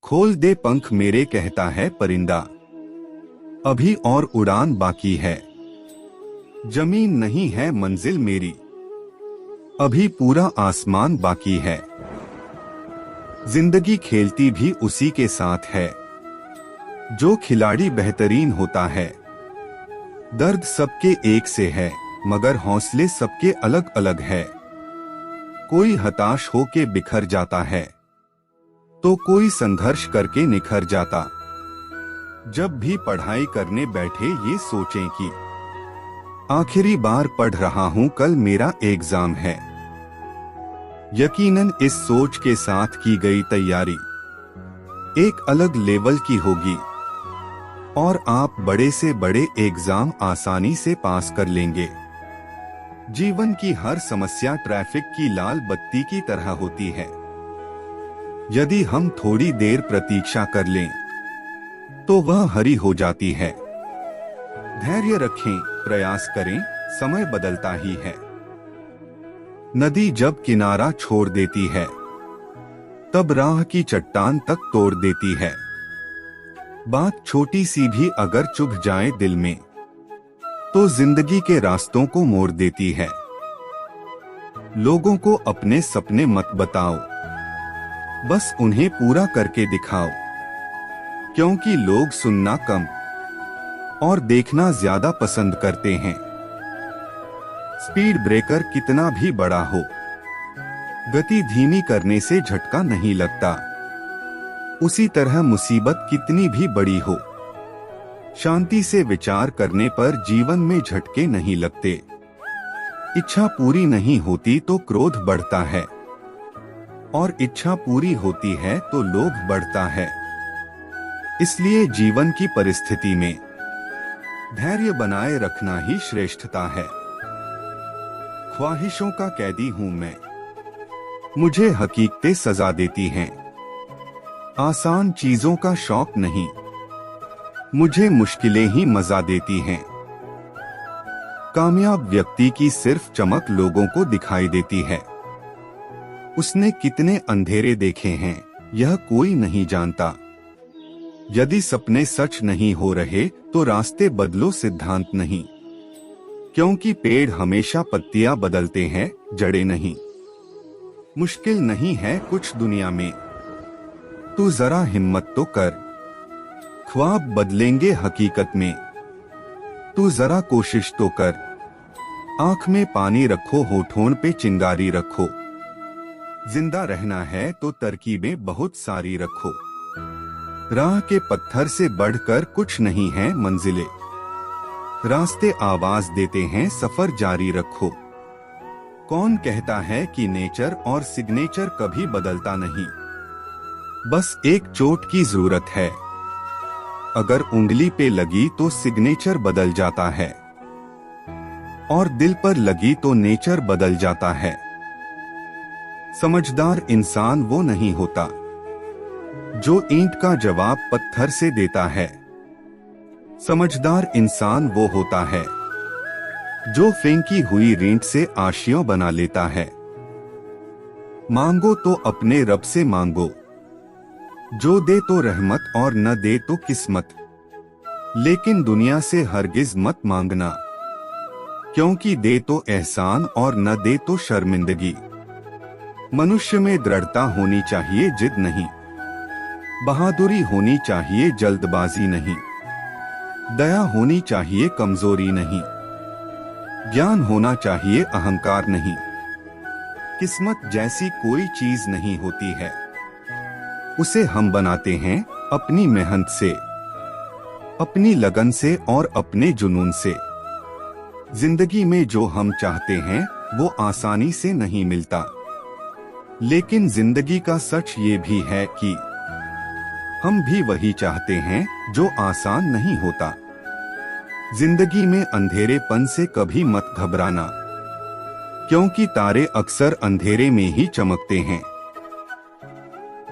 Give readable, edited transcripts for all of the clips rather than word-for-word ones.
खोल दे पंख मेरे कहता है परिंदा, अभी और उड़ान बाकी है। जमीन नहीं है मंजिल मेरी, अभी पूरा आसमान बाकी है। जिंदगी खेलती भी उसी के साथ है, जो खिलाड़ी बेहतरीन होता है। दर्द सबके एक से है, मगर हौसले सबके अलग अलग है। कोई हताश होके बिखर जाता है, तो कोई संघर्ष करके निखर जाता। जब भी पढ़ाई करने बैठे ये सोचें कि आखिरी बार पढ़ रहा हूं, कल मेरा एग्जाम है। यकीनन इस सोच के साथ की गई तैयारी एक अलग लेवल की होगी और आप बड़े से बड़े एग्जाम आसानी से पास कर लेंगे। जीवन की हर समस्या ट्रैफिक की लाल बत्ती की तरह होती है। यदि हम थोड़ी देर प्रतीक्षा कर लें तो वह हरी हो जाती है। धैर्य रखें, प्रयास करें, समय बदलता ही है। नदी जब किनारा छोड़ देती है, तब राह की चट्टान तक तोड़ देती है। बात छोटी सी भी अगर चुभ जाए दिल में, तो जिंदगी के रास्तों को मोड़ देती है। लोगों को अपने सपने मत बताओ, बस उन्हें पूरा करके दिखाओ। क्योंकि लोग सुनना कम और देखना ज्यादा पसंद करते हैं। स्पीड ब्रेकर कितना भी बड़ा हो, गति धीमी करने से झटका नहीं लगता। उसी तरह मुसीबत कितनी भी बड़ी हो, शांति से विचार करने पर जीवन में झटके नहीं लगते। इच्छा पूरी नहीं होती तो क्रोध बढ़ता है, और इच्छा पूरी होती है तो लोभ बढ़ता है। इसलिए जीवन की परिस्थिति में धैर्य बनाए रखना ही श्रेष्ठता है। ख्वाहिशों का कैदी हूं मैं, मुझे हकीकतें सजा देती हैं। आसान चीजों का शौक नहीं, मुझे मुश्किलें ही मजा देती हैं। कामयाब व्यक्ति की सिर्फ चमक लोगों को दिखाई देती है। उसने कितने अंधेरे देखे हैं, यह कोई नहीं जानता। यदि सपने सच नहीं हो रहे तो रास्ते बदलो, सिद्धांत नहीं। क्योंकि पेड़ हमेशा पत्तियां बदलते हैं, जड़ें नहीं। मुश्किल नहीं है कुछ दुनिया में, तू जरा हिम्मत तो कर। ख्वाब बदलेंगे हकीकत में, तू जरा कोशिश तो कर। आंख में पानी रखो, होठों पे चिंगारी रखो। जिंदा रहना है तो तरकीबें बहुत सारी रखो। राह के पत्थर से बढ़कर कुछ नहीं है मंजिलें। रास्ते आवाज देते हैं, सफर जारी रखो। कौन कहता है कि नेचर और सिग्नेचर कभी बदलता नहीं? बस एक चोट की जरूरत है। अगर उंगली पे लगी तो सिग्नेचर बदल जाता है, और दिल पर लगी तो नेचर बदल जाता है। समझदार इंसान वो नहीं होता जो ईंट का जवाब पत्थर से देता है। समझदार इंसान वो होता है जो फेंकी हुई ईंट से आशियां बना लेता है। मांगो तो अपने रब से मांगो, जो दे तो रहमत और न दे तो किस्मत। लेकिन दुनिया से हरगिज मत मांगना, क्योंकि दे तो एहसान और न दे तो शर्मिंदगी। मनुष्य में दृढ़ता होनी चाहिए, जिद नहीं। बहादुरी होनी चाहिए, जल्दबाजी नहीं। दया होनी चाहिए, कमजोरी नहीं। ज्ञान होना चाहिए, अहंकार नहीं। किस्मत जैसी कोई चीज नहीं होती है, उसे हम बनाते हैं अपनी मेहनत से, अपनी लगन से और अपने जुनून से। जिंदगी में जो हम चाहते हैं वो आसानी से नहीं मिलता, लेकिन जिंदगी का सच ये भी है कि हम भी वही चाहते हैं जो आसान नहीं होता। जिंदगी में अंधेरेपन से कभी मत घबराना, क्योंकि तारे अक्सर अंधेरे में ही चमकते हैं।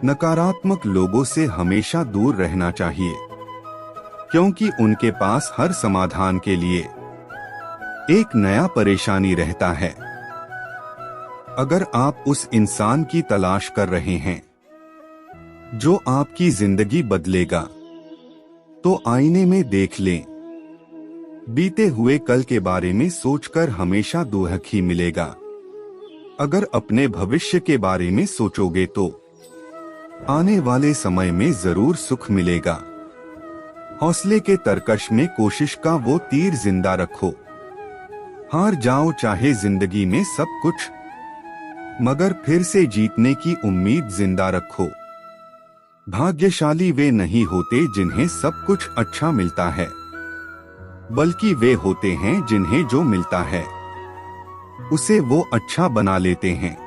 नकारात्मक लोगों से हमेशा दूर रहना चाहिए, क्योंकि उनके पास हर समाधान के लिए एक नया परेशानी रहता है। अगर आप उस इंसान की तलाश कर रहे हैं जो आपकी जिंदगी बदलेगा। तो आईने में देख लें। बीते हुए कल के बारे में सोचकर हमेशा दुख ही मिलेगा। अगर अपने भविष्य के बारे में सोचोगे तो आने वाले समय में जरूर सुख मिलेगा। हौसले के तरकश में कोशिश का वो तीर जिंदा रखो। हार जाओ चाहे जिंदगी में सब कुछ, मगर फिर से जीतने की उम्मीद जिंदा रखो। भाग्यशाली वे नहीं होते जिन्हें सब कुछ अच्छा मिलता है, बल्कि वे होते हैं जिन्हें जो मिलता है उसे वो अच्छा बना लेते हैं।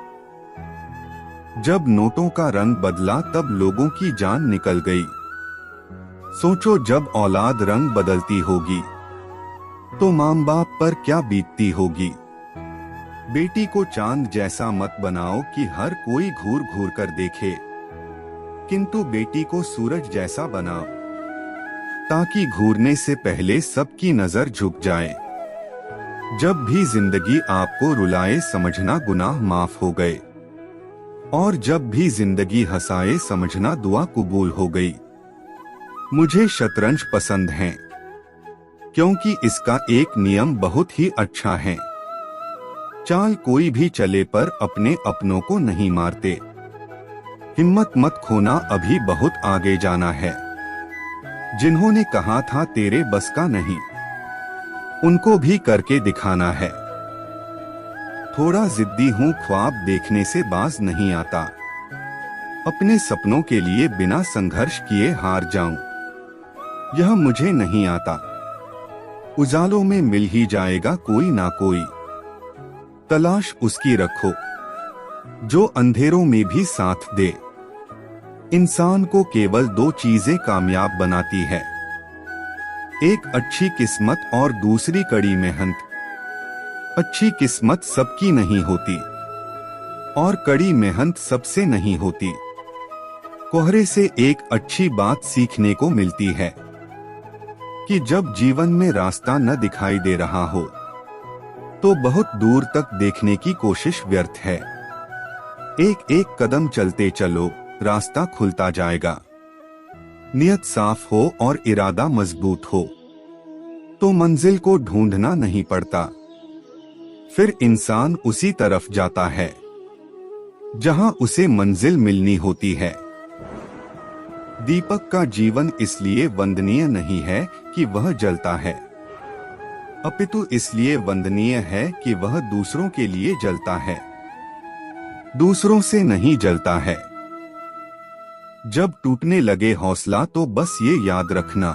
जब नोटों का रंग बदला तब लोगों की जान निकल गई। सोचो जब औलाद रंग बदलती होगी तो माँ बाप पर क्या बीतती होगी। बेटी को चांद जैसा मत बनाओ कि हर कोई घूर घूर कर देखे, किंतु बेटी को सूरज जैसा बनाओ ताकि घूरने से पहले सबकी नजर झुक जाए। जब भी जिंदगी आपको रुलाए समझना गुनाह माफ हो गए, और जब भी जिंदगी हंसाए समझना दुआ कबूल हो गई। मुझे शतरंज पसंद है क्योंकि इसका एक नियम बहुत ही अच्छा है। चाल कोई भी चले पर अपने अपनों को नहीं मारते। हिम्मत मत खोना, अभी बहुत आगे जाना है। जिन्होंने कहा था तेरे बस का नहीं, उनको भी करके दिखाना है। थोड़ा जिद्दी हूँ, ख्वाब देखने से बाज नहीं आता। अपने सपनों के लिए बिना संघर्ष किए हार जाऊं, यह मुझे नहीं आता। उजालों में मिल ही जाएगा कोई ना कोई, तलाश उसकी रखो जो अंधेरों में भी साथ दे। इंसान को केवल दो चीजें कामयाब बनाती है, एक अच्छी किस्मत और दूसरी कड़ी मेहनत। अच्छी किस्मत सबकी नहीं होती और कड़ी मेहनत सबसे नहीं होती। कोहरे से एक अच्छी बात सीखने को मिलती है कि जब जीवन में रास्ता न दिखाई दे रहा हो तो बहुत दूर तक देखने की कोशिश व्यर्थ है। एक एक कदम चलते चलो, रास्ता खुलता जाएगा। नियत साफ हो और इरादा मजबूत हो तो मंजिल को ढूंढना नहीं पड़ता। फिर इंसान उसी तरफ जाता है जहां उसे मंजिल मिलनी होती है। दीपक का जीवन इसलिए वंदनीय नहीं है कि वह जलता है, अपितु इसलिए वंदनीय है कि वह दूसरों के लिए जलता है, दूसरों से नहीं जलता है। जब टूटने लगे हौसला तो बस ये याद रखना,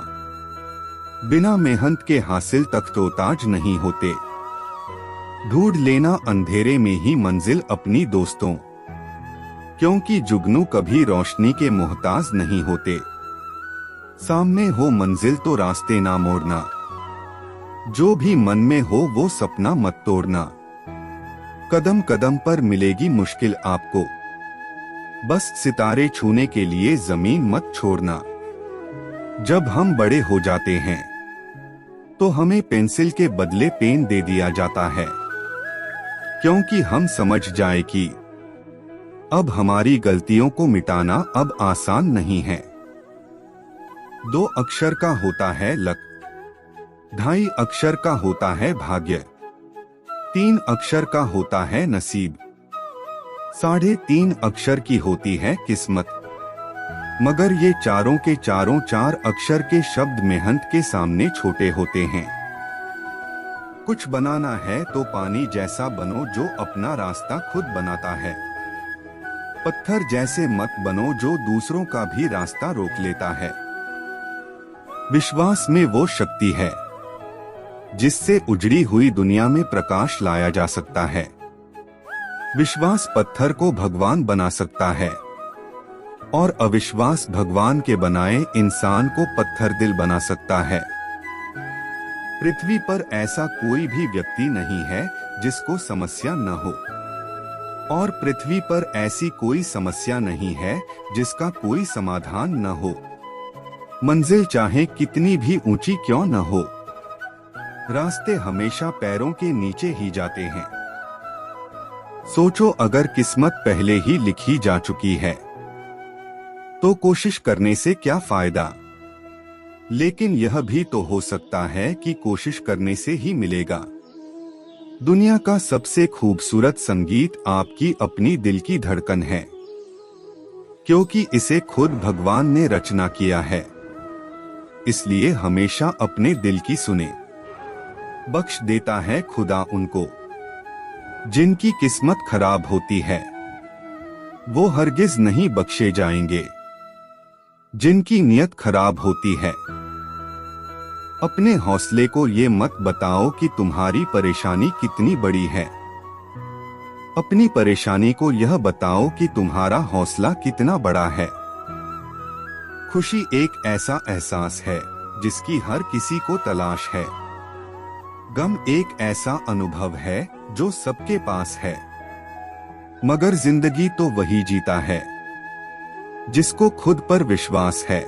बिना मेहनत के हासिल तख्तोताज नहीं होते। ढूंढ लेना अंधेरे में ही मंजिल अपनी दोस्तों, क्योंकि जुगनू कभी रोशनी के मोहताज नहीं होते। सामने हो मंजिल तो रास्ते ना मोड़ना, जो भी मन में हो वो सपना मत तोड़ना। कदम कदम पर मिलेगी मुश्किल आपको, बस सितारे छूने के लिए जमीन मत छोड़ना। जब हम बड़े हो जाते हैं तो हमें पेंसिल के बदले पेन दे दिया जाता है, क्योंकि हम समझ जाए कि अब हमारी गलतियों को मिटाना अब आसान नहीं है। 2 अक्षर का होता है लक, 2.5 अक्षर का होता है भाग्य, 3 अक्षर का होता है नसीब, 3.5 अक्षर की होती है किस्मत। मगर ये चारों के चारों 4 अक्षर के शब्द मेहनत के सामने छोटे होते हैं। कुछ बनाना है तो पानी जैसा बनो जो अपना रास्ता खुद बनाता है। पत्थर जैसे मत बनो जो दूसरों का भी रास्ता रोक लेता है। विश्वास में वो शक्ति है जिससे उजड़ी हुई दुनिया में प्रकाश लाया जा सकता है। विश्वास पत्थर को भगवान बना सकता है और अविश्वास भगवान के बनाए इंसान को पत्थर दिल बना सकता है। पृथ्वी पर ऐसा कोई भी व्यक्ति नहीं है जिसको समस्या न हो, और पृथ्वी पर ऐसी कोई समस्या नहीं है जिसका कोई समाधान न हो। मंजिल चाहे कितनी भी ऊंची क्यों न हो, रास्ते हमेशा पैरों के नीचे ही जाते हैं। सोचो अगर किस्मत पहले ही लिखी जा चुकी है तो कोशिश करने से क्या फायदा। लेकिन यह भी तो हो सकता है कि कोशिश करने से ही मिलेगा। दुनिया का सबसे खूबसूरत संगीत आपकी अपनी दिल की धड़कन है, क्योंकि इसे खुद भगवान ने रचना किया है। इसलिए हमेशा अपने दिल की सुने। बख्श देता है खुदा उनको जिनकी किस्मत खराब होती है, वो हरगिज नहीं बख्शे जाएंगे जिनकी नियत खराब होती है। अपने हौसले को ये मत बताओ कि तुम्हारी परेशानी कितनी बड़ी है। अपनी परेशानी को यह बताओ कि तुम्हारा हौसला कितना बड़ा है। खुशी एक ऐसा एहसास है जिसकी हर किसी को तलाश है। गम एक ऐसा अनुभव है जो सबके पास है। मगर जिंदगी तो वही जीता है जिसको खुद पर विश्वास है।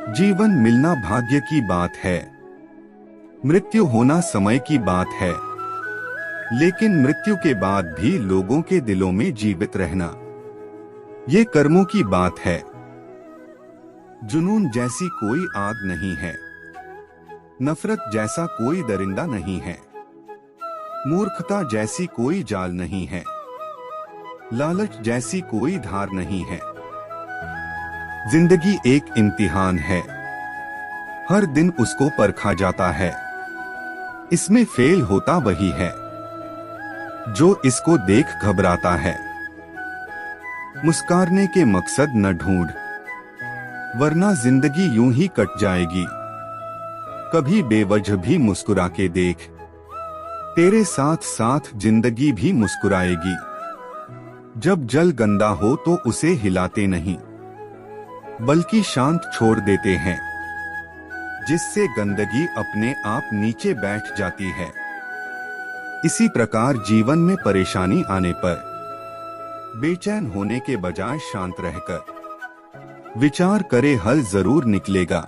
जीवन मिलना भाग्य की बात है, मृत्यु होना समय की बात है। लेकिन मृत्यु के बाद भी लोगों के दिलों में जीवित रहना, ये कर्मों की बात है। जुनून जैसी कोई आग नहीं है, नफरत जैसा कोई दरिंदा नहीं है, मूर्खता जैसी कोई जाल नहीं है, लालच जैसी कोई धार नहीं है। जिंदगी एक इम्तिहान है, हर दिन उसको परखा जाता है। इसमें फेल होता वही है जो इसको देख घबराता है। मुस्कुराने के मकसद न ढूंढ, वरना जिंदगी यूं ही कट जाएगी। कभी बेवजह भी मुस्कुरा के देख, तेरे साथ साथ जिंदगी भी मुस्कुराएगी। जब जल गंदा हो तो उसे हिलाते नहीं, बल्कि शांत छोड़ देते हैं, जिससे गंदगी अपने आप नीचे बैठ जाती है। इसी प्रकार जीवन में परेशानी आने पर बेचैन होने के बजाय शांत रहकर विचार करे, हल जरूर निकलेगा।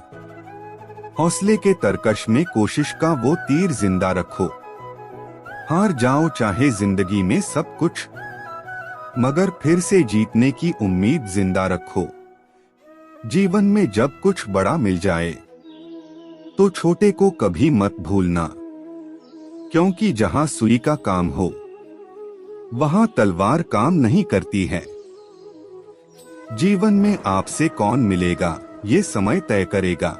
हौसले के तरकश में कोशिश का वो तीर जिंदा रखो। हार जाओ चाहे जिंदगी में सब कुछ, मगर फिर से जीतने की उम्मीद जिंदा रखो। जीवन में जब कुछ बड़ा मिल जाए तो छोटे को कभी मत भूलना, क्योंकि जहां सुई का काम हो वहां तलवार काम नहीं करती है। जीवन में आपसे कौन मिलेगा ये समय तय करेगा।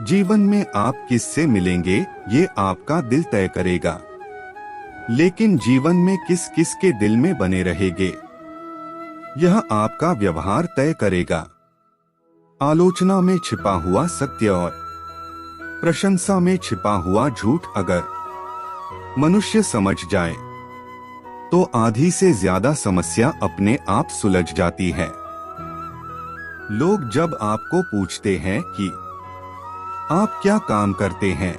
जीवन में आप किससे मिलेंगे ये आपका दिल तय करेगा। लेकिन जीवन में किस किस के दिल में बने रहेंगे यह आपका व्यवहार तय करेगा। आलोचना में छिपा हुआ सत्य और प्रशंसा में छिपा हुआ झूठ अगर मनुष्य समझ जाए तो आधी से ज्यादा समस्या अपने आप सुलझ जाती है। लोग जब आपको पूछते हैं कि आप क्या काम करते हैं,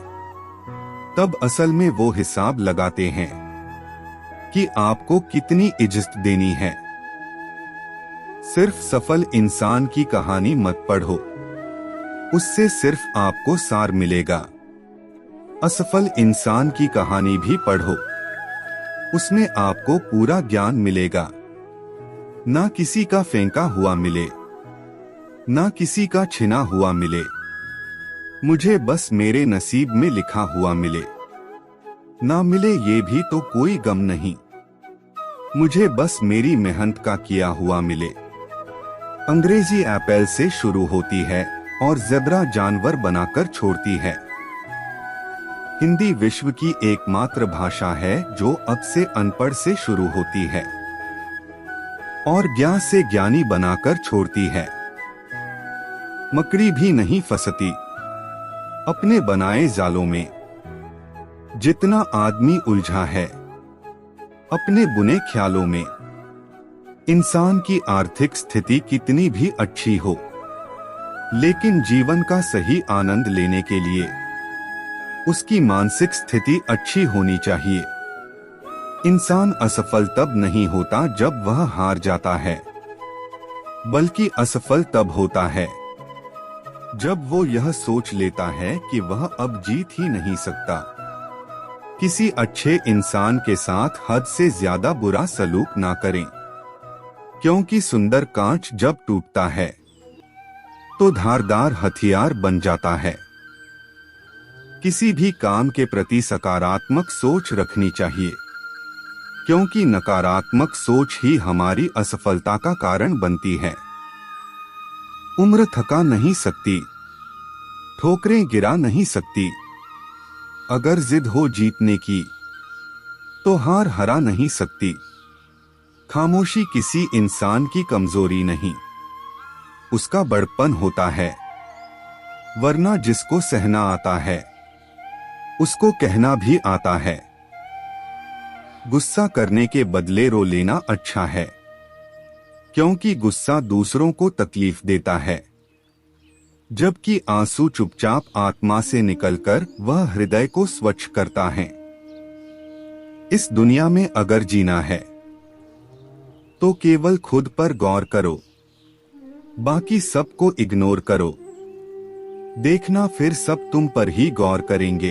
तब असल में वो हिसाब लगाते हैं कि आपको कितनी इज्जत देनी है। सिर्फ सफल इंसान की कहानी मत पढ़ो, उससे सिर्फ आपको सार मिलेगा। असफल इंसान की कहानी भी पढ़ो, उसमें आपको पूरा ज्ञान मिलेगा। ना किसी का फेंका हुआ मिले, ना किसी का छिना हुआ मिले, मुझे बस मेरे नसीब में लिखा हुआ मिले। ना मिले ये भी तो कोई गम नहीं, मुझे बस मेरी मेहनत का किया हुआ मिले। अंग्रेजी एप्पल से शुरू होती है और ज़ेब्रा जानवर बनाकर छोड़ती है। हिंदी विश्व की एकमात्र भाषा है जो अब से अनपढ़ से शुरू होती है और ज्ञान से ज्ञानी बनाकर छोड़ती है। मकड़ी भी नहीं फंसती अपने बनाए जालों में, जितना आदमी उलझा है अपने बुने ख्यालों में। इंसान की आर्थिक स्थिति कितनी भी अच्छी हो, लेकिन जीवन का सही आनंद लेने के लिए उसकी मानसिक स्थिति अच्छी होनी चाहिए। इंसान असफल तब नहीं होता जब वह हार जाता है, बल्कि असफल तब होता है जब वो यह सोच लेता है कि वह अब जीत ही नहीं सकता। किसी अच्छे इंसान के साथ हद से ज्यादा बुरा सलूक ना करें। क्योंकि सुंदर कांच जब टूटता है तो धारदार हथियार बन जाता है। किसी भी काम के प्रति सकारात्मक सोच रखनी चाहिए, क्योंकि नकारात्मक सोच ही हमारी असफलता का कारण बनती है। उम्र थका नहीं सकती, ठोकरें गिरा नहीं सकती। अगर जिद हो जीतने की तो हार हरा नहीं सकती। खामोशी किसी इंसान की कमजोरी नहीं, उसका बड़पन होता है। वरना जिसको सहना आता है उसको कहना भी आता है। गुस्सा करने के बदले रो लेना अच्छा है, क्योंकि गुस्सा दूसरों को तकलीफ देता है, जबकि आंसू चुपचाप आत्मा से निकलकर वह हृदय को स्वच्छ करता है। इस दुनिया में अगर जीना है तो केवल खुद पर गौर करो, बाकी सबको इग्नोर करो। देखना फिर सब तुम पर ही गौर करेंगे।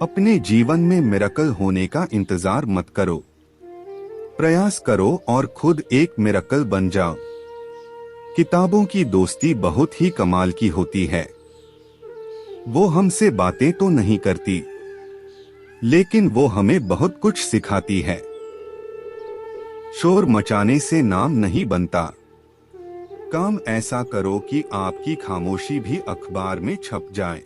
अपने जीवन में मिरेकल होने का इंतजार मत करो, प्रयास करो और खुद एक मिरेकल बन जाओ। किताबों की दोस्ती बहुत ही कमाल की होती है। वो हमसे बातें तो नहीं करती, लेकिन वो हमें बहुत कुछ सिखाती है। शोर मचाने से नाम नहीं बनता, काम ऐसा करो कि आपकी खामोशी भी अखबार में छप जाए।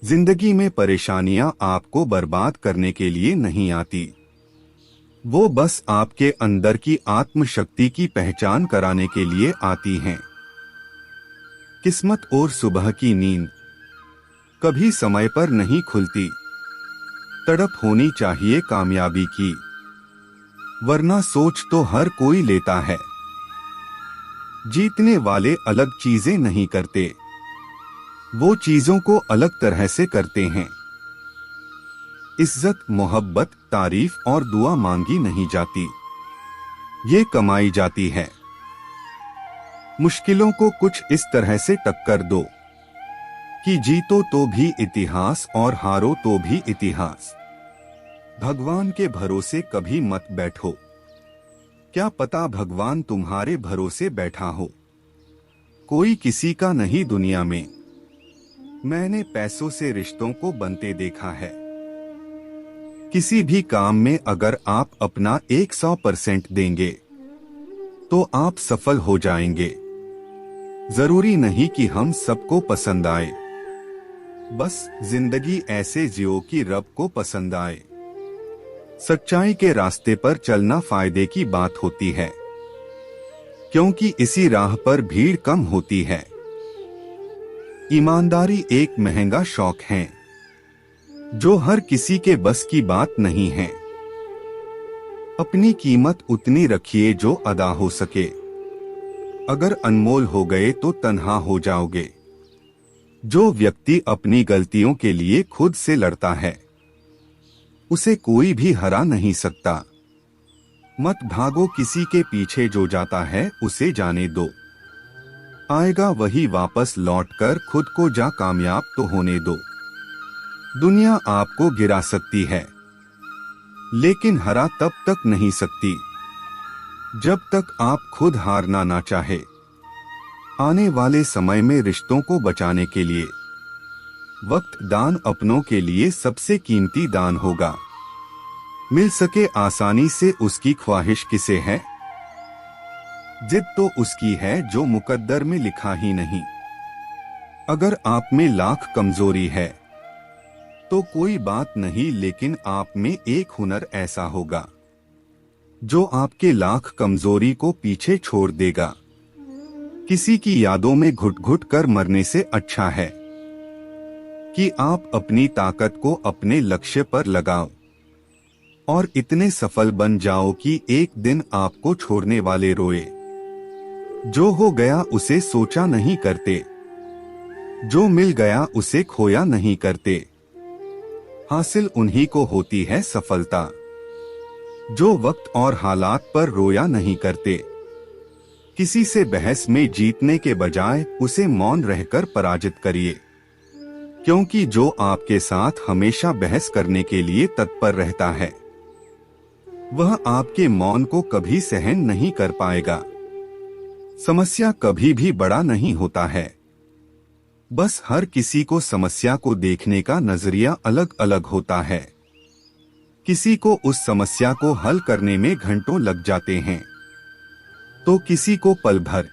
जिंदगी में परेशानियां आपको बर्बाद करने के लिए नहीं आती, वो बस आपके अंदर की आत्मशक्ति की पहचान कराने के लिए आती हैं। किस्मत और सुबह की नींद कभी समय पर नहीं खुलती। तड़प होनी चाहिए कामयाबी की, वरना सोच तो हर कोई लेता है। जीतने वाले अलग चीजें नहीं करते, वो चीजों को अलग तरह से करते हैं। इज्जत, मोहब्बत, तारीफ और दुआ मांगी नहीं जाती, ये कमाई जाती है। मुश्किलों को कुछ इस तरह से टक्कर दो कि जीतो तो भी इतिहास और हारो तो भी इतिहास। भगवान के भरोसे कभी मत बैठो, क्या पता भगवान तुम्हारे भरोसे बैठा हो। कोई किसी का नहीं दुनिया में, मैंने पैसों से रिश्तों को बनते देखा है। किसी भी काम में अगर आप अपना 100% देंगे तो आप सफल हो जाएंगे। जरूरी नहीं कि हम सबको पसंद आए, बस जिंदगी ऐसे जियो कि रब को पसंद आए। सच्चाई के रास्ते पर चलना फायदे की बात होती है, क्योंकि इसी राह पर भीड़ कम होती है। ईमानदारी एक महंगा शौक है जो हर किसी के बस की बात नहीं है। अपनी कीमत उतनी रखिए जो अदा हो सके, अगर अनमोल हो गए तो तन्हा हो जाओगे। जो व्यक्ति अपनी गलतियों के लिए खुद से लड़ता है उसे कोई भी हरा नहीं सकता। मत भागो किसी के पीछे, जो जाता है उसे जाने दो। आएगा वही वापस लौटकर, खुद को जा कामयाब तो होने दो। दुनिया आपको गिरा सकती है, लेकिन हरा तब तक नहीं सकती जब तक आप खुद हारना ना चाहे। आने वाले समय में रिश्तों को बचाने के लिए वक्त दान अपनों के लिए सबसे कीमती दान होगा। मिल सके आसानी से उसकी ख्वाहिश किसे है, जिद तो उसकी है जो मुकद्दर में लिखा ही नहीं। अगर आप में लाख कमजोरी है तो कोई बात नहीं, लेकिन आप में एक हुनर ऐसा होगा जो आपके लाख कमजोरी को पीछे छोड़ देगा। किसी की यादों में घुट घुट कर मरने से अच्छा है कि आप अपनी ताकत को अपने लक्ष्य पर लगाओ और इतने सफल बन जाओ कि एक दिन आपको छोड़ने वाले रोए। जो हो गया उसे सोचा नहीं करते, जो मिल गया उसे खोया नहीं करते। हासिल उन्हीं को होती है सफलता जो वक्त और हालात पर रोया नहीं करते। किसी से बहस में जीतने के बजाय उसे मौन रहकर पराजित करिए, क्योंकि जो आपके साथ हमेशा बहस करने के लिए तत्पर रहता है वह आपके मौन को कभी सहन नहीं कर पाएगा। समस्या कभी भी बड़ा नहीं होता है। बस हर किसी को समस्या को देखने का नजरिया अलग अलग होता है। किसी को उस समस्या को हल करने में घंटों लग जाते हैं, तो किसी को पल भर।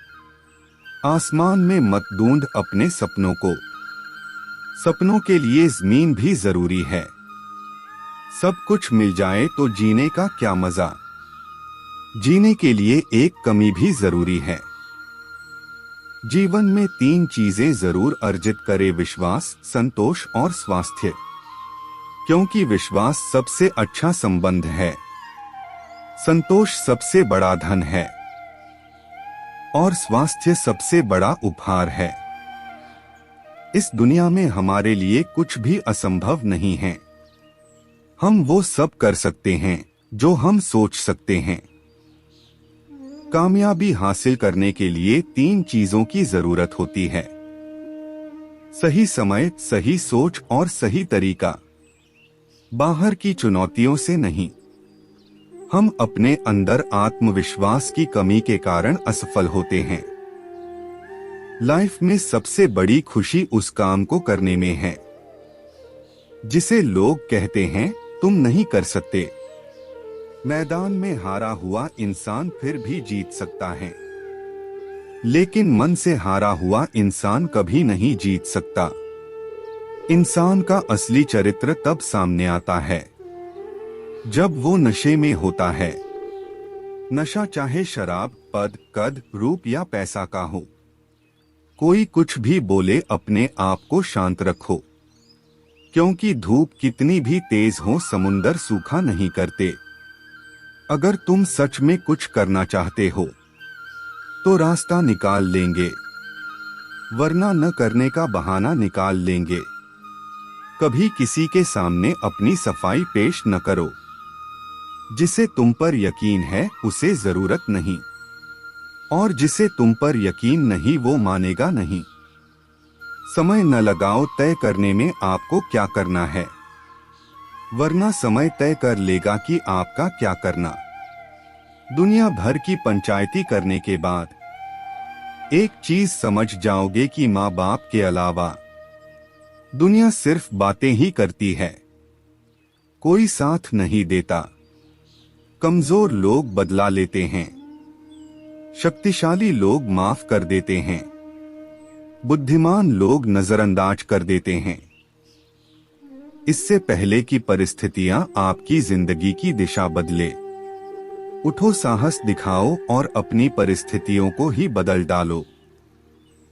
आसमान में मत ढूंढ अपने सपनों को, सपनों के लिए जमीन भी जरूरी है। सब कुछ मिल जाए तो जीने का क्या मजा, जीने के लिए एक कमी भी जरूरी है। जीवन में 3 चीजें जरूर अर्जित करे: विश्वास, संतोष और स्वास्थ्य। क्योंकि विश्वास सबसे अच्छा संबंध है, संतोष सबसे बड़ा धन है और स्वास्थ्य सबसे बड़ा उपहार है। इस दुनिया में हमारे लिए कुछ भी असंभव नहीं है। हम वो सब कर सकते हैं जो हम सोच सकते हैं। कामयाबी हासिल करने के लिए 3 चीजों की जरूरत होती है: सही समय, सही सोच और सही तरीका। बाहर की चुनौतियों से नहीं, हम अपने अंदर आत्मविश्वास की कमी के कारण असफल होते हैं। लाइफ में सबसे बड़ी खुशी उस काम को करने में है जिसे लोग कहते हैं तुम नहीं कर सकते। मैदान में हारा हुआ इंसान फिर भी जीत सकता है, लेकिन मन से हारा हुआ इंसान कभी नहीं जीत सकता। इंसान का असली चरित्र तब सामने आता है जब वो नशे में होता है। नशा चाहे शराब, पद, कद, रूप या पैसा का हो। कोई कुछ भी बोले, अपने आप को शांत रखो, क्योंकि धूप कितनी भी तेज हो समुंदर सूखा नहीं करते। अगर तुम सच में कुछ करना चाहते हो तो रास्ता निकाल लेंगे, वरना न करने का बहाना निकाल लेंगे। कभी किसी के सामने अपनी सफाई पेश न करो। जिसे तुम पर यकीन है उसे जरूरत नहीं, और जिसे तुम पर यकीन नहीं वो मानेगा नहीं। समय न लगाओ तय करने में आपको क्या करना है, वरना समय तय कर लेगा कि आपका क्या करना। दुनिया भर की पंचायती करने के बाद एक चीज समझ जाओगे कि माँ बाप के अलावा दुनिया सिर्फ बातें ही करती है, कोई साथ नहीं देता। कमजोर लोग बदला लेते हैं, शक्तिशाली लोग माफ कर देते हैं, बुद्धिमान लोग नजरअंदाज कर देते हैं। इससे पहले कि परिस्थितियां आपकी जिंदगी की दिशा बदले, उठो, साहस दिखाओ और अपनी परिस्थितियों को ही बदल डालो।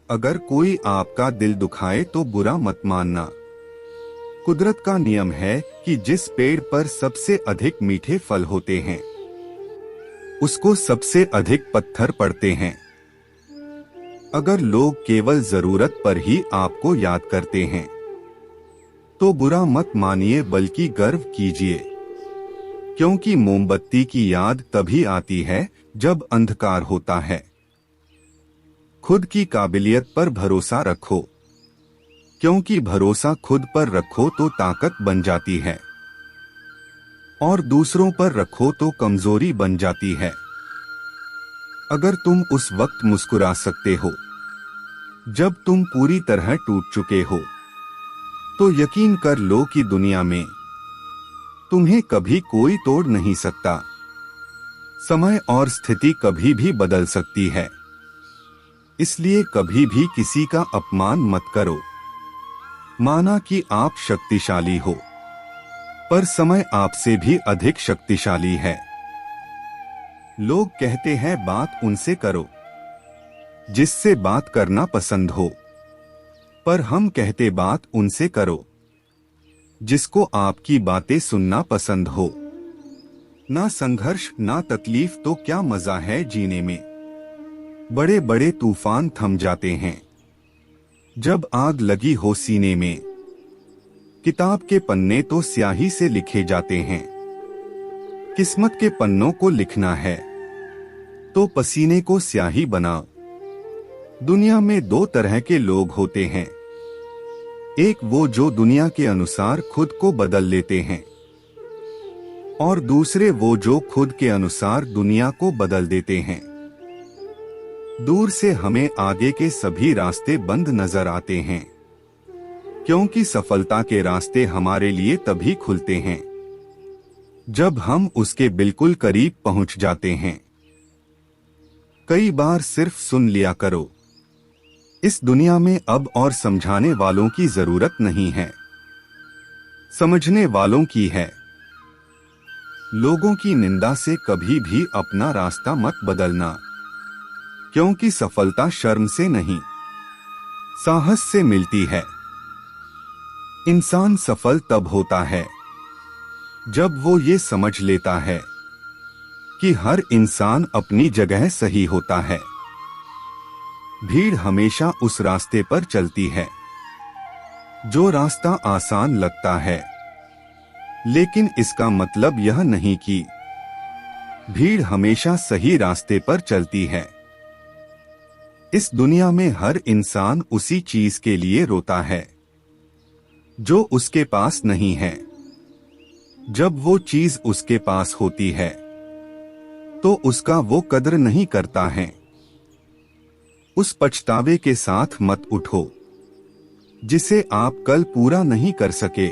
अगर कोई आपका दिल दुखाए तो बुरा मत मानना। कुदरत का नियम है कि जिस पेड़ पर सबसे अधिक मीठे फल होते हैं उसको सबसे अधिक पत्थर पड़ते हैं। अगर लोग केवल जरूरत पर ही आपको याद करते हैं तो बुरा मत मानिए, बल्कि गर्व कीजिए, क्योंकि मोमबत्ती की याद तभी आती है जब अंधकार होता है। खुद की काबिलियत पर भरोसा रखो, क्योंकि भरोसा खुद पर रखो तो ताकत बन जाती है और दूसरों पर रखो तो कमजोरी बन जाती है। अगर तुम उस वक्त मुस्कुरा सकते हो जब तुम पूरी तरह टूट चुके हो, तो यकीन कर लो कि दुनिया में तुम्हें कभी कोई तोड़ नहीं सकता। समय और स्थिति कभी भी बदल सकती है, इसलिए कभी भी किसी का अपमान मत करो। माना कि आप शक्तिशाली हो, पर समय आपसे भी अधिक शक्तिशाली है। लोग कहते हैं बात उनसे करो जिससे बात करना पसंद हो, पर हम कहते बात उनसे करो जिसको आपकी बातें सुनना पसंद हो। ना संघर्ष ना तकलीफ तो क्या मजा है जीने में। बड़े बड़े तूफान थम जाते हैं जब आग लगी हो सीने में। किताब के पन्ने तो स्याही से लिखे जाते हैं, किस्मत के पन्नों को लिखना है तो पसीने को स्याही बनाओ। दुनिया में 2 तरह के लोग होते हैं, एक वो जो दुनिया के अनुसार खुद को बदल लेते हैं, और दूसरे वो जो खुद के अनुसार दुनिया को बदल देते हैं। दूर से हमें आगे के सभी रास्ते बंद नजर आते हैं, क्योंकि सफलता के रास्ते हमारे लिए तभी खुलते हैं जब हम उसके बिल्कुल करीब पहुंच जाते हैं। कई बार सिर्फ सुन लिया करो। इस दुनिया में अब और समझाने वालों की जरूरत नहीं है, समझने वालों की है। लोगों की निंदा से कभी भी अपना रास्ता मत बदलना, क्योंकि सफलता शर्म से नहीं, साहस से मिलती है। इंसान सफल तब होता है जब वो ये समझ लेता है कि हर इंसान अपनी जगह सही होता है। भीड़ हमेशा उस रास्ते पर चलती है जो रास्ता आसान लगता है, लेकिन इसका मतलब यह नहीं कि भीड़ हमेशा सही रास्ते पर चलती है। इस दुनिया में हर इंसान उसी चीज के लिए रोता है जो उसके पास नहीं है। जब वो चीज उसके पास होती है तो उसका वो कदर नहीं करता है। उस पछतावे के साथ मत उठो जिसे आप कल पूरा नहीं कर सके।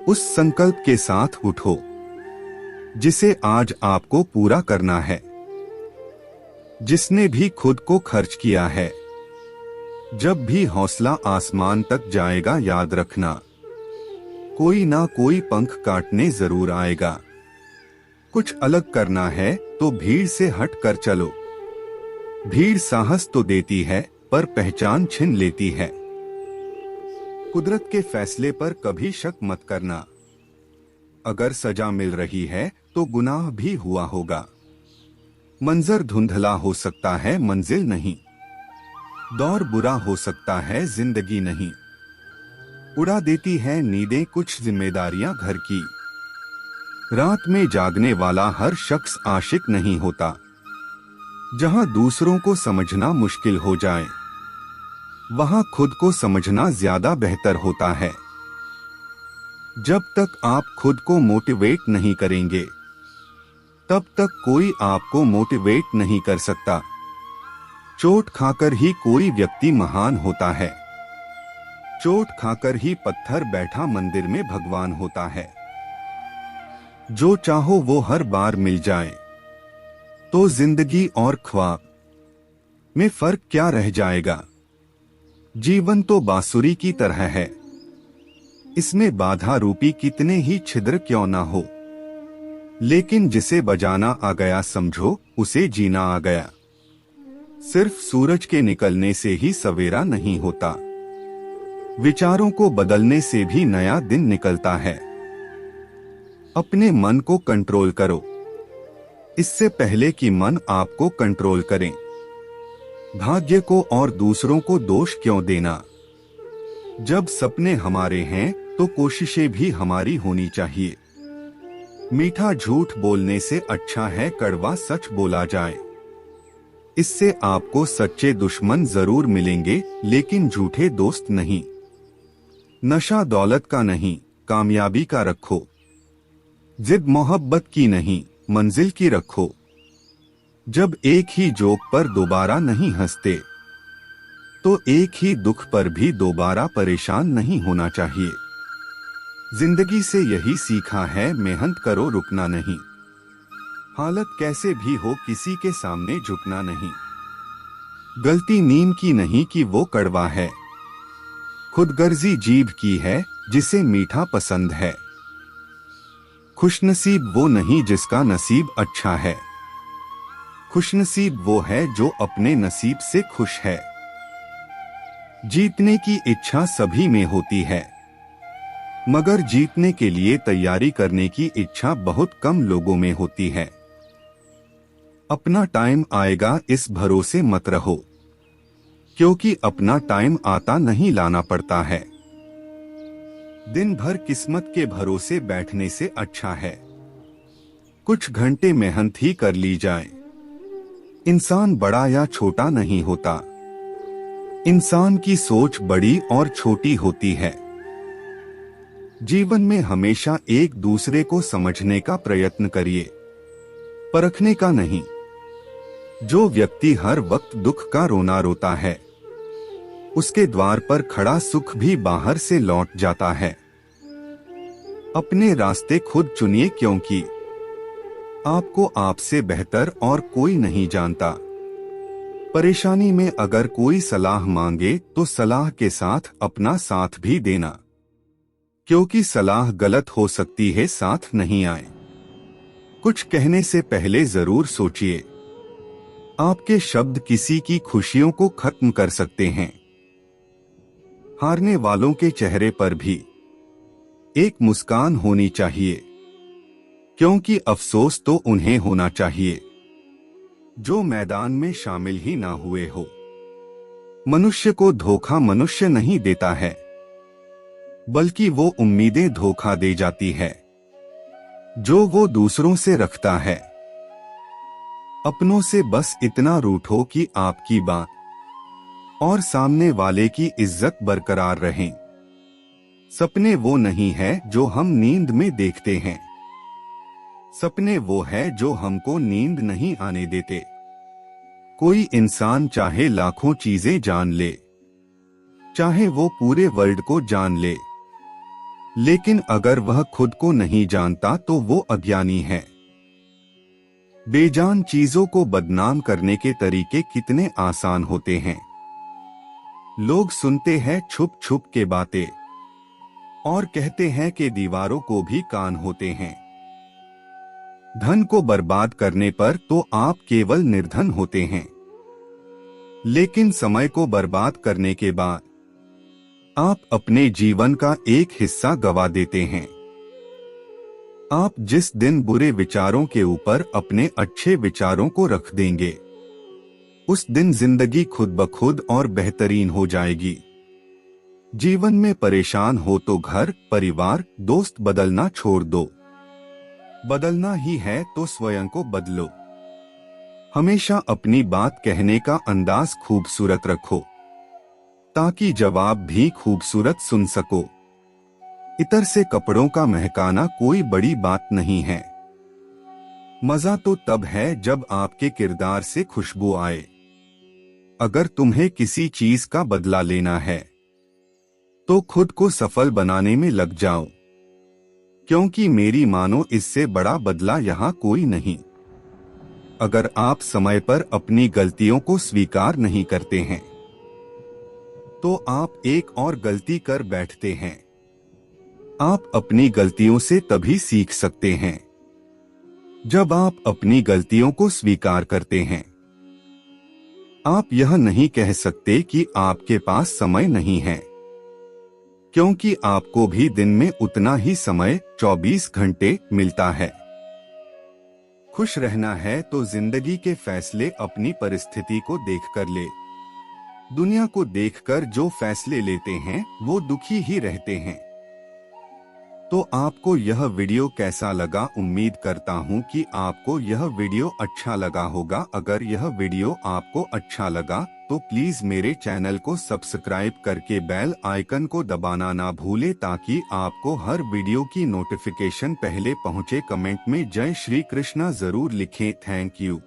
उस संकल्प के साथ उठो जिसे आज आपको पूरा करना है। जिसने भी खुद को खर्च किया है, जब भी हौसला आसमान तक जाएगा, याद रखना कोई ना कोई पंख काटने जरूर आएगा। कुछ अलग करना है तो भीड़ से हट कर चलो। भीड़ साहस तो देती है पर पहचान छीन लेती है। कुदरत के फैसले पर कभी शक मत करना। अगर सजा मिल रही है तो गुनाह भी हुआ होगा। मंजर धुंधला हो सकता है, मंजिल नहीं। दौर बुरा हो सकता है, जिंदगी नहीं। उड़ा देती है नींदें कुछ जिम्मेदारियां घर की। रात में जागने वाला हर शख्स आशिक नहीं होता। जहां दूसरों को समझना मुश्किल हो जाए, वहां खुद को समझना ज्यादा बेहतर होता है। जब तक आप खुद को मोटिवेट नहीं करेंगे, तब तक कोई आपको मोटिवेट नहीं कर सकता। चोट खाकर ही कोई व्यक्ति महान होता है। चोट खाकर ही पत्थर बैठा मंदिर में भगवान होता है। जो चाहो वो हर बार मिल जाए तो जिंदगी और ख्वाब में फर्क क्या रह जाएगा। जीवन तो बांसुरी की तरह है, इसमें बाधा रूपी कितने ही छिद्र क्यों ना हो, लेकिन जिसे बजाना आ गया समझो उसे जीना आ गया। सिर्फ सूरज के निकलने से ही सवेरा नहीं होता, विचारों को बदलने से भी नया दिन निकलता है। अपने मन को कंट्रोल करो, इससे पहले कि मन आपको कंट्रोल करें। भाग्य को और दूसरों को दोष क्यों देना। जब सपने हमारे हैं तो कोशिशें भी हमारी होनी चाहिए। मीठा झूठ बोलने से अच्छा है कड़वा सच बोला जाए। इससे आपको सच्चे दुश्मन जरूर मिलेंगे, लेकिन झूठे दोस्त नहीं। नशा दौलत का नहीं, कामयाबी का रखो। जिद मोहब्बत की नहीं, मंजिल की रखो। जब एक ही जोक पर दोबारा नहीं हंसते, तो एक ही दुख पर भी दोबारा परेशान नहीं होना चाहिए। जिंदगी से यही सीखा है, मेहनत करो, रुकना नहीं। हालत कैसे भी हो, किसी के सामने झुकना नहीं। गलती नीम की नहीं कि वो कड़वा है, खुदगर्जी जीभ की है जिसे मीठा पसंद है। खुशनसीब वो नहीं जिसका नसीब अच्छा है, खुशनसीब वो है जो अपने नसीब से खुश है। जीतने की इच्छा सभी में होती है, मगर जीतने के लिए तैयारी करने की इच्छा बहुत कम लोगों में होती है। अपना टाइम आएगा इस भरोसे मत रहो, क्योंकि अपना टाइम आता नहीं लाना पड़ता है। दिन भर किस्मत के भरोसे बैठने से अच्छा है कुछ घंटे मेहनत ही कर ली जाए। इंसान बड़ा या छोटा नहीं होता, इंसान की सोच बड़ी और छोटी होती है। जीवन में हमेशा एक दूसरे को समझने का प्रयत्न करिए, परखने का नहीं। जो व्यक्ति हर वक्त दुख का रोना रोता है, उसके द्वार पर खड़ा सुख भी बाहर से लौट जाता है। अपने रास्ते खुद चुनिए, क्योंकि आपको आपसे बेहतर और कोई नहीं जानता। परेशानी में अगर कोई सलाह मांगे तो सलाह के साथ अपना साथ भी देना, क्योंकि सलाह गलत हो सकती है, साथ नहीं आए। कुछ कहने से पहले जरूर सोचिए, आपके शब्द किसी की खुशियों को खत्म कर सकते हैं। हारने वालों के चेहरे पर भी एक मुस्कान होनी चाहिए, क्योंकि अफसोस तो उन्हें होना चाहिए जो मैदान में शामिल ही ना हुए हो। मनुष्य को धोखा मनुष्य नहीं देता है, बल्कि वो उम्मीदें धोखा दे जाती है जो वो दूसरों से रखता है। अपनों से बस इतना रूठो कि आपकी बात और सामने वाले की इज्जत बरकरार रहे। सपने वो नहीं है जो हम नींद में देखते हैं, सपने वो है जो हमको नींद नहीं आने देते। कोई इंसान चाहे लाखों चीजें जान ले, चाहे वो पूरे वर्ल्ड को जान ले, लेकिन अगर वह खुद को नहीं जानता तो वो अज्ञानी है। बेजान चीजों को बदनाम करने के तरीके कितने आसान होते हैं। लोग सुनते हैं छुप छुप के बातें और कहते हैं कि दीवारों को भी कान होते हैं। धन को बर्बाद करने पर तो आप केवल निर्धन होते हैं, लेकिन समय को बर्बाद करने के बाद आप अपने जीवन का एक हिस्सा गवा देते हैं। आप जिस दिन बुरे विचारों के ऊपर अपने अच्छे विचारों को रख देंगे, उस दिन जिंदगी खुद ब खुद और बेहतरीन हो जाएगी। जीवन में परेशान हो तो घर, परिवार, दोस्त बदलना छोड़ दो। बदलना ही है तो स्वयं को बदलो। हमेशा अपनी बात कहने का अंदाज खूबसूरत रखो, ताकि जवाब भी खूबसूरत सुन सको। इतर से कपड़ों का महकाना कोई बड़ी बात नहीं है। मजा तो तब है जब आपके किरदार से खुशबू आए। अगर तुम्हें किसी चीज का बदला लेना है तो खुद को सफल बनाने में लग जाओ, क्योंकि मेरी मानो इससे बड़ा बदला यहाँ कोई नहीं। अगर आप समय पर अपनी गलतियों को स्वीकार नहीं करते हैं तो आप एक और गलती कर बैठते हैं। आप अपनी गलतियों से तभी सीख सकते हैं जब आप अपनी गलतियों को स्वीकार करते हैं। आप यह नहीं कह सकते कि आपके पास समय नहीं है, क्योंकि आपको भी दिन में उतना ही समय 24 घंटे मिलता है। खुश रहना है तो जिंदगी के फैसले अपनी परिस्थिति को देखकर ले। दुनिया को देखकर जो फैसले लेते हैं वो दुखी ही रहते हैं। तो आपको यह वीडियो कैसा लगा? उम्मीद करता हूं कि आपको यह वीडियो अच्छा लगा होगा। अगर यह वीडियो आपको अच्छा लगा तो प्लीज मेरे चैनल को सब्सक्राइब करके बेल आइकन को दबाना ना भूले, ताकि आपको हर वीडियो की नोटिफिकेशन पहले पहुंचे। कमेंट में जय श्री कृष्णा जरूर लिखें। Thank you.